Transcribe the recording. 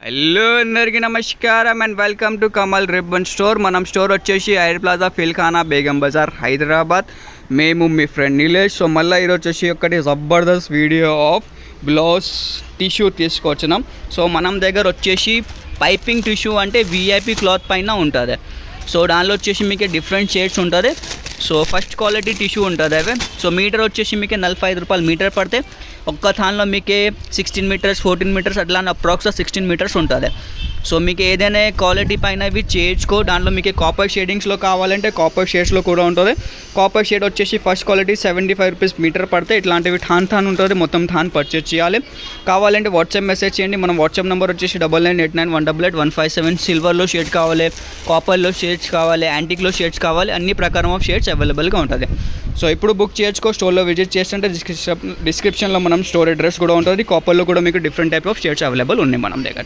Hello అందరికీ నమస్కారం and welcome to Kamal ribbon store. మనం స్టోర్ వచ్చేసి ఐర్ ప్లాజా ఫిల్ఖానా బేగం బజార్ హైదరాబాద్. మేము మీ ఫ్రెండ్ నీలేష్. సో మళ్ళీ ఈరోజు వచ్చేసి ఒకటి జబర్దస్త్ వీడియో ఆఫ్ బ్లౌజ్ టిష్యూ తీసుకొచ్చినాం. సో మనం దగ్గర వచ్చేసి పైపింగ్ టిష్యూ అంటే విఐపి క్లాత్ పైన ఉంటుంది. సో దానిలో వచ్చేసి మీకు డిఫరెంట్ షేడ్స్ ఉంటుంది. సో ఫస్ట్ క్వాలిటీ టిష్యూ ఉంటుంది అవి. సో మీటర్ వచ్చేసి మీకు 45 రూపాయలు మీటర్ పడితే ఒక్క థాన్లో మీకు 16 మీటర్స్ 14 మీటర్స్ అట్లా అప్రాక్స్ 16 మీటర్స్ ఉంటుంది. సో మీకు ఏదైనా క్వాలిటీ పైన ఇవి చేయించుకో. దాంట్లో మీకు కాపర్ షేడింగ్స్లో కావాలంటే కాపర్ షేడ్స్లో కూడా ఉంటుంది. కాపర్ షేడ్ వచ్చేసి ఫస్ట్ క్వాలిటీ 75 రూపీస్ మీటర్ పడితే ఇట్లాంటివి థాన్ ఉంటుంది. మొత్తం థాన్ పర్చేస్ చేయాలి. కావాలంటే వాట్సాప్ మెసేజ్ చేయండి. మన వాట్సాప్ నెంబర్ వచ్చేసి 9989188157. సిల్వర్లో షేడ్ కావాలి, కాపర్లో షేడ్స్ కావాలి, యాంటిక్లో షేడ్స్ కావాలి, అన్ని ప్రకారం ఆఫ్ షేడ్స్ అవైలబుల్గా ఉంటుంది. సో ఇప్పుడు బుక్ చేసుకో. స్టోర్లో విజిట్ చేస్తుంటే డిస్క్రిప్షన్లో మనం స్టోర్ అడ్రస్ కూడా ఉంటుంది. కాపర్లో కూడా మీకు different type of shades available ఉన్నాయి మనం దగ్గర.